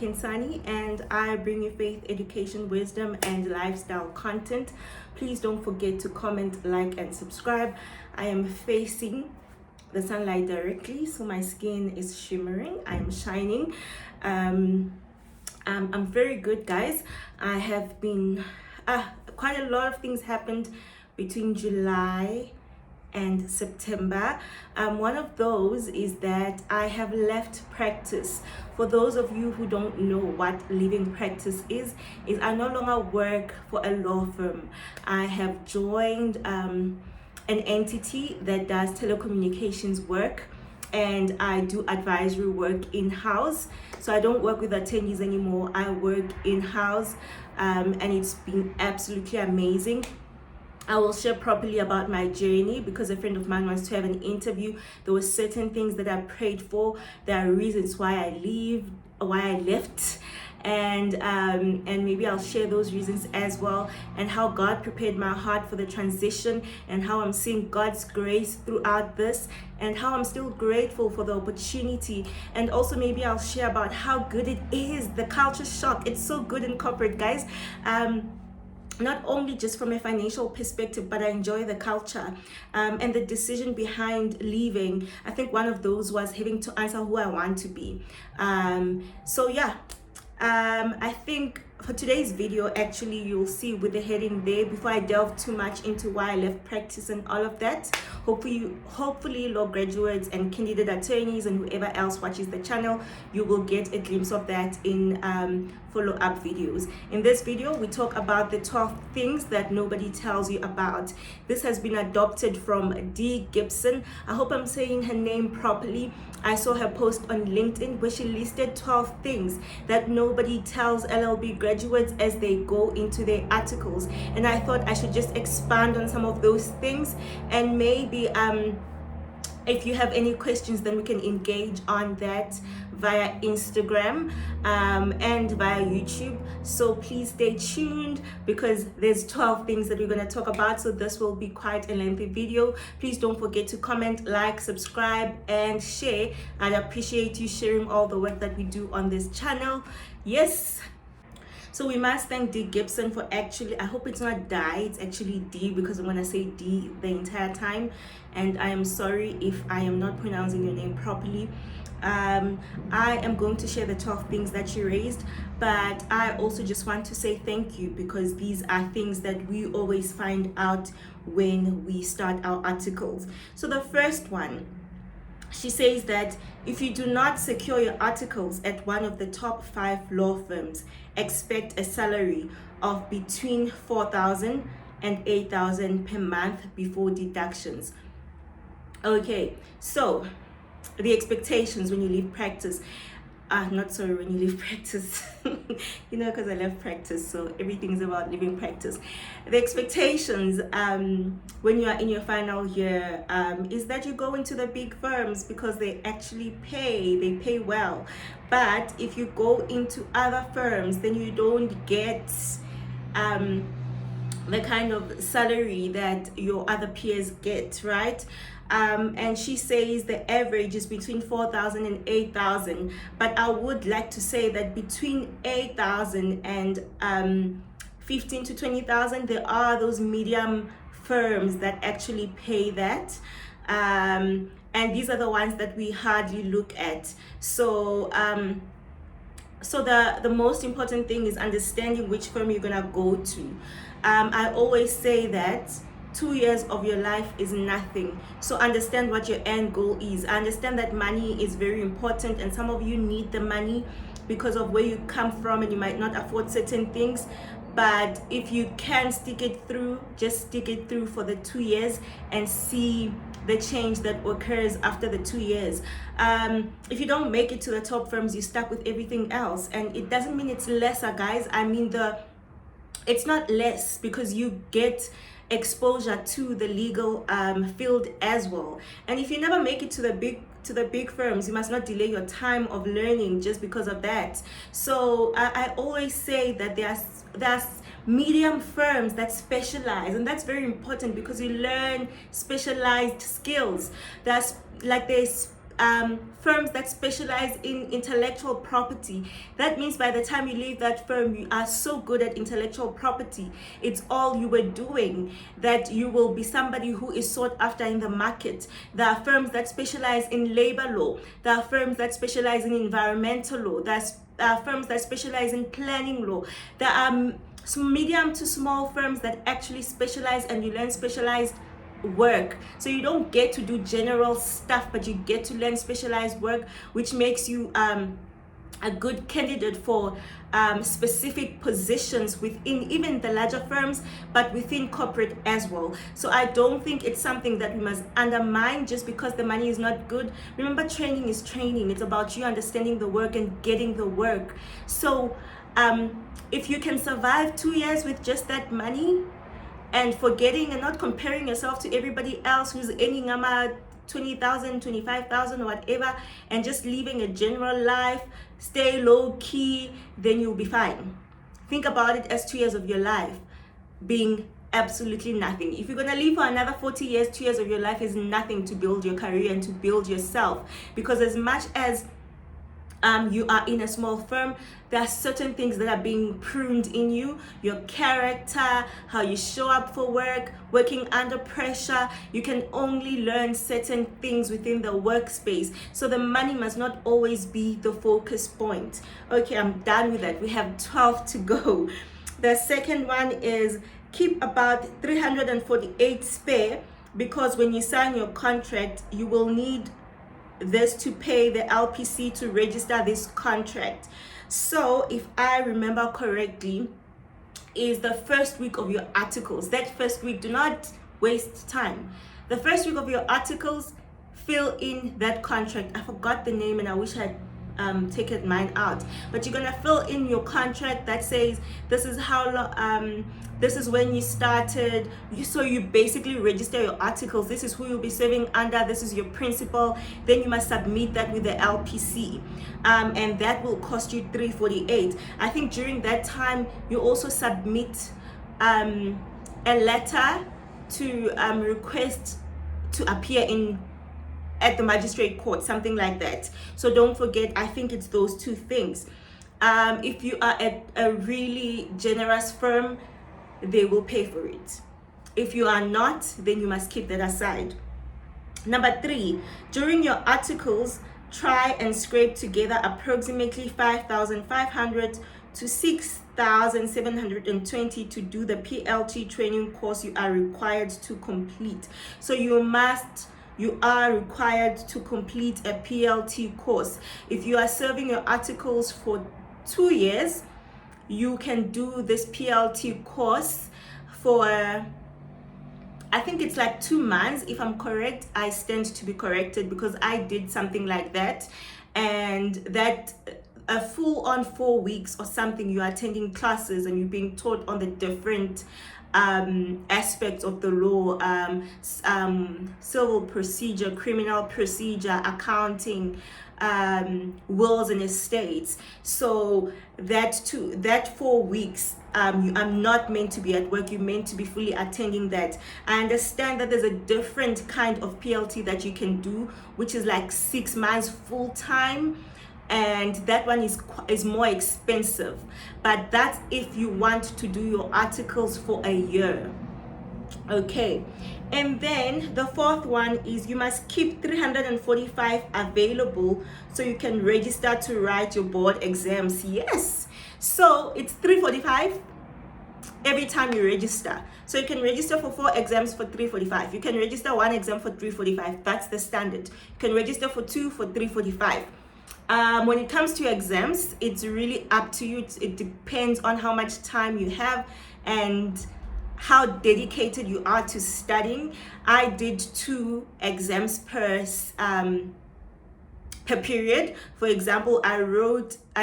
Kinsani, and I bring you faith, education, wisdom, and lifestyle content. Please don't forget to comment, like, and subscribe. I am facing the sunlight directly, so my skin is shimmering. I am shining. I'm very good, guys. I have been quite a lot of things happened between July and September. One of those is that I have left practice. For those of you who don't know what leaving practice is I no longer work for a law firm. I have joined an entity that does telecommunications work, and I do advisory work in-house. So I don't work with attendees anymore. I work in-house, and it's been absolutely amazing. I will share properly about my journey because a friend of mine wants to have an interview. There were certain things that I prayed for. There are reasons why I left, and maybe I'll share those reasons as well, and how God prepared my heart for the transition, and how I'm seeing God's grace throughout this, and how I'm still grateful for the opportunity. And also maybe I'll share about how good it is, the culture shock. It's so good in corporate, guys. Not only just from a financial perspective, but I enjoy the culture and the decision behind leaving. I think one of those was having to answer who I want to be. So yeah, I think for today's video, actually, you'll see with the heading there, before I delve too much into why I left practice and all of that. Hopefully law graduates and candidate attorneys and whoever else watches the channel, you will get a glimpse of that in follow-up videos. In this video, we talk about the 12 things that nobody tells you about. This has been adopted from D. Gibson. I hope I'm saying her name properly. I saw her post on LinkedIn where she listed 12 things that nobody tells LLB graduates as they go into their articles. And I thought I should just expand on some of those things, and maybe if you have any questions, then we can engage on that via Instagram and via YouTube. So please stay tuned because there's 12 things that we're going to talk about. So this will be quite a lengthy video. Please don't forget to comment, like, subscribe, and share. I'd appreciate you sharing all the work that we do on this channel. Yes. So we must thank D. Gibson for actually, I hope it's not Die, it's actually D, because I'm going to say D the entire time. And I am sorry if I am not pronouncing your name properly. I am going to share the 12 things that she raised, but I also just want to say thank you, because these are things that we always find out when we start our articles. So the first one, she says that if you do not secure your articles at one of the top 5 law firms, expect a salary of between $4,000 and $8,000 per month before deductions. Okay, so the expectations when you leave practice, when you leave practice, because I left practice, so everything's about leaving practice. The expectations when you are in your final year is that you go into the big firms because they actually pay well. But if you go into other firms, then you don't get the kind of salary that your other peers get, right? And she says the average is between 4,000 and 8,000, but I would like to say that between 8,000 and 15 to 20,000, there are those medium firms that actually pay that. And these are the ones that we hardly look at. So the most important thing is understanding which firm you're gonna go to. I always say that 2 years of your life is nothing. So understand what your end goal is. I understand that money is very important, and some of you need the money because of where you come from and you might not afford certain things. But if you can stick it through, just stick it through for the 2 years and see the change that occurs after the 2 years. If you don't make it to the top firms, you're stuck with everything else. And it doesn't mean it's lesser, guys. I mean, it's not less, because you get exposure to the legal field as well. And if you never make it to the big firms, you must not delay your time of learning just because of that. So I always say that there's medium firms that specialize, and that's very important because you learn specialized skills. There's firms that specialize in intellectual property. That means by the time you leave that firm, you are so good at intellectual property, it's all you were doing, that you will be somebody who is sought after in the market. There are firms that specialize in labor law. There are firms that specialize in environmental law. There are firms that specialize in planning law. There are some medium to small firms that actually specialize, and you learn specialized work. So you don't get to do general stuff, but you get to learn specialized work, which makes you a good candidate for specific positions within even the larger firms, but within corporate as well. So I don't think it's something that we must undermine just because the money is not good. Remember, training is training. It's about you understanding the work and getting the work. So if you can survive 2 years with just that money, and forgetting and not comparing yourself to everybody else who's earning 20,000, 25,000 or whatever, and just living a general life, stay low key, then you'll be fine. Think about it as 2 years of your life being absolutely nothing. If you're gonna live for another 40 years, 2 years of your life is nothing to build your career and to build yourself. Because as much as you are in a small firm, there are certain things that are being pruned in you: your character, how you show up for work, working under pressure. You can only learn certain things within the workspace. So the money must not always be the focus point. Okay, I'm done with that. We have 12 to go. The second one is keep about 348 spare, because when you sign your contract, you will need this to pay the LPC to register this contract. So if I remember correctly, is the first week of your articles. That first week, do not waste time. The first week of your articles, fill in that contract. I forgot the name and I wish I had taken mine out, but you're gonna fill in your contract that says this is how long, this is when you started. So you basically register your articles. This is who you'll be serving under. This is your principal. Then you must submit that with the LPC, and that will cost you $348. I think during that time you also submit a letter to request to appear at the magistrate court, something like that. So don't forget, I think it's those two things. If you are at a really generous firm, they will pay for it. If you are not, then you must keep that aside. Number 3, during your articles, try and scrape together approximately 5,500 to 6,720 to do the PLT training course you are required to complete. So you are required to complete a PLT course. If you are serving your articles for 2 years, you can do this PLT course for, I think it's like 2 months. If I'm correct, I stand to be corrected because I did something like that. And that a full on 4 weeks or something, you're attending classes and you're being taught on the different aspects of the law, civil procedure, criminal procedure, accounting, wills and estates. So that 4 weeks, I'm not meant to be at work. You're meant to be fully attending that. I understand that there's a different kind of PLT that you can do, which is like 6 months full time, and that one is more expensive. But that's if you want to do your articles for a year. Okay, and then the 4th one is you must keep 345 available so you can register to write your board exams. Yes, so it's 345 every time you register. So you can register for 4 exams for 345. You can register 1 exam for 345. That's the standard. You can register for 2 for 345. When it comes to exams, it's really up to you. It depends on how much time you have and how dedicated you are to studying. I did 2 exams per period. For example, I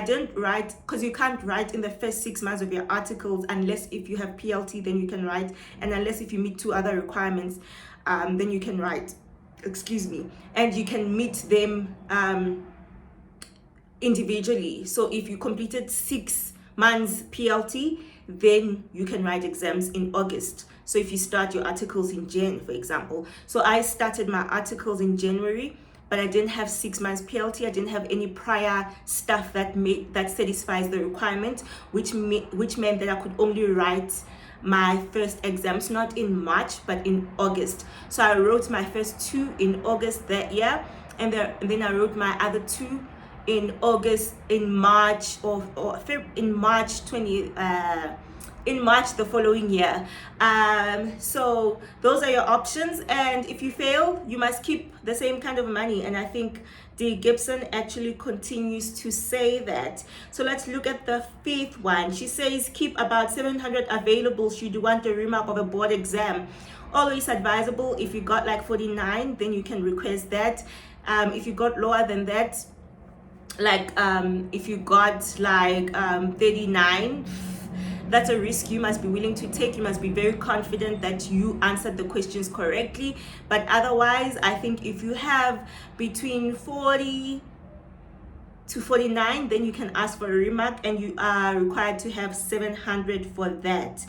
didn't write, because you can't write in the first 6 months of your articles unless if you have PLT, then you can write, and unless if you meet 2 other requirements, then you can write, and you can meet them individually. So if you completed 6 months PLT, then you can write exams in August. So if you start your articles in Jan, for example. So I started my articles in January, but I didn't have 6 months PLT. I didn't have any prior stuff that satisfies the requirement, which meant that I could only write my first exams not in March but in August. So I wrote my first 2 in August that year, and then I wrote my other 2 in March the following year. So those are your options, and if you fail, you must keep the same kind of money. And I think D. Gibson actually continues to say that. So let's look at the 5th one. She says keep about 700 available should you want a remark of a board exam. Always advisable. If you got like 49, then you can request that. If you got lower than that, like if you got like 39, that's a risk you must be willing to take. You must be very confident that you answered the questions correctly. But otherwise, I think if you have between 40 to 49, then you can ask for a remark, and you are required to have 700 for that.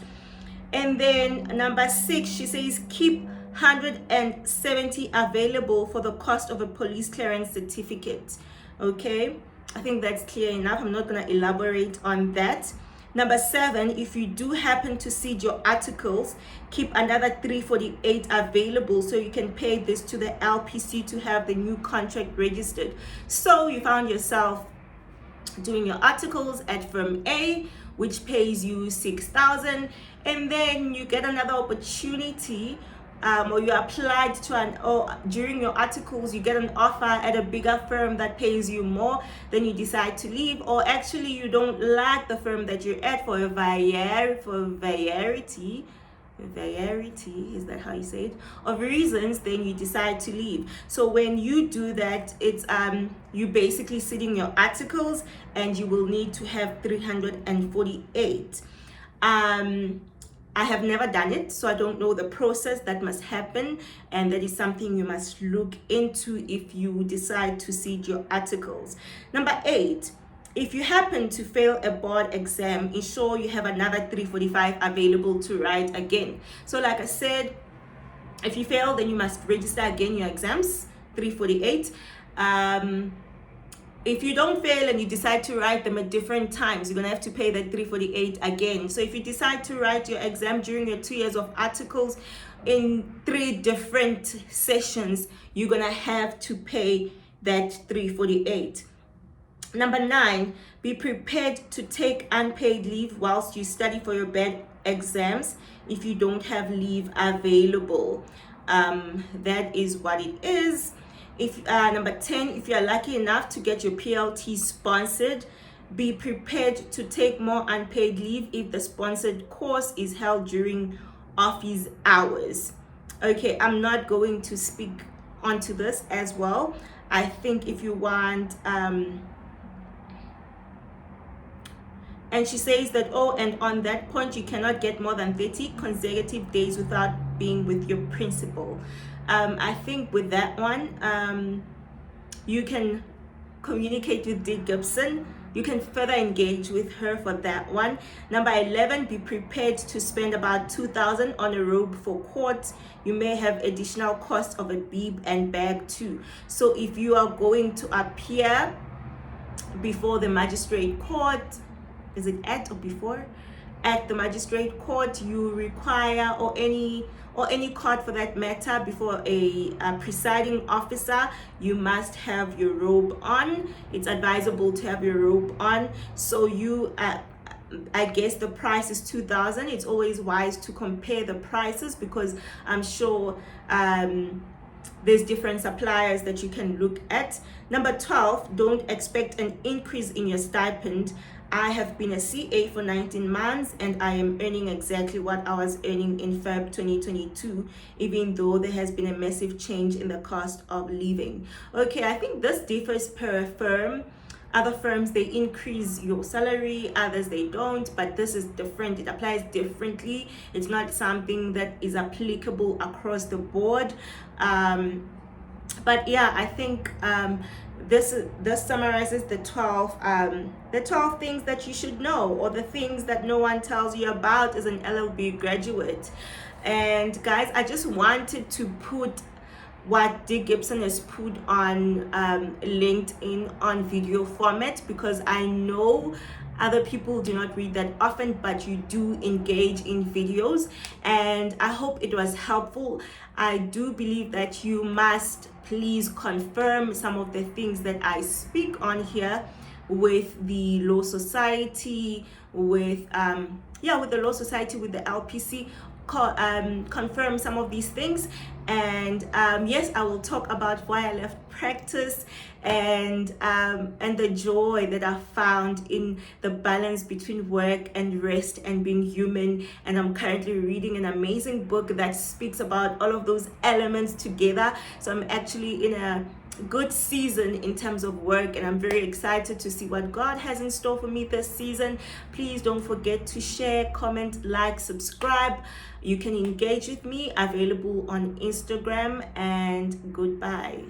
And then number 6, she says keep 170 available for the cost of a police clearance certificate. Okay, I think that's clear enough. I'm not going to elaborate on that. Number 7, if you do happen to seed your articles, keep another 348 available so you can pay this to the LPC to have the new contract registered. So you found yourself doing your articles at firm A, which pays you 6,000, and then you get another opportunity, or you applied to or during your articles you get an offer at a bigger firm that pays you more, then you decide to leave, or actually you don't like the firm that you're at for variety, is that how you say it, of reasons, then you decide to leave. So when you do that, it's you basically sitting your articles, and you will need to have 348. I have never done it, so I don't know the process that must happen, and that is something you must look into if you decide to seed your articles. Number 8, if you happen to fail a board exam, ensure you have another 345 available to write again. So like I said, if you fail, then you must register again your exams, 348. If you don't fail and you decide to write them at different times, you're going to have to pay that 348 again. So if you decide to write your exam during your 2 years of articles in 3 different sessions, you're going to have to pay that 348. Number 9, be prepared to take unpaid leave whilst you study for your board exams if you don't have leave available. That is what it is. If number 10, if you are lucky enough to get your PLT sponsored, be prepared to take more unpaid leave if the sponsored course is held during office hours. Okay, I'm not going to speak onto this as well. I think if you want, and she says that, oh, and on that point, you cannot get more than 30 consecutive days without being with your principal. I think with that one, you can communicate with D. Gibson. You can further engage with her for that one. Number 11, be prepared to spend about 2,000 on a robe for court. You may have additional cost of a bib and bag too. So if you are going to appear before the magistrate court, is it at or before? At the magistrate court, you require, or any court for that matter, before a presiding officer, you must have your robe on. It's advisable to have your robe on. So you, I guess the price is 2,000. It's always wise to compare the prices, because I'm sure there's different suppliers that you can look at. Number 12, don't expect an increase in your stipend. I have been a CA for 19 months and I am earning exactly what I was earning in Feb 2022, even though there has been a massive change in the cost of living. Okay, I think this differs per firm. Other firms, they increase your salary, others they don't, but this is different. It applies differently. It's not something that is applicable across the board. But yeah, I think this summarizes the 12 things that you should know, or the things that no one tells you about as an LLB graduate. And guys, I just wanted to put what Dick Gibson has put on LinkedIn on video format, because I know other people do not read that often, but you do engage in videos, and I hope it was helpful. I do believe that you must please confirm some of the things that I speak on here with the Law Society, with with the Law Society, with the LPC. Confirm some of these things, and yes, I will talk about why I left practice, and the joy that I found in the balance between work and rest and being human. And I'm currently reading an amazing book that speaks about all of those elements together, so I'm actually in a good season in terms of work, and I'm very excited to see what God has in store for me this season. Please don't forget to share, comment, like, subscribe. You can engage with me, available on Instagram, and goodbye.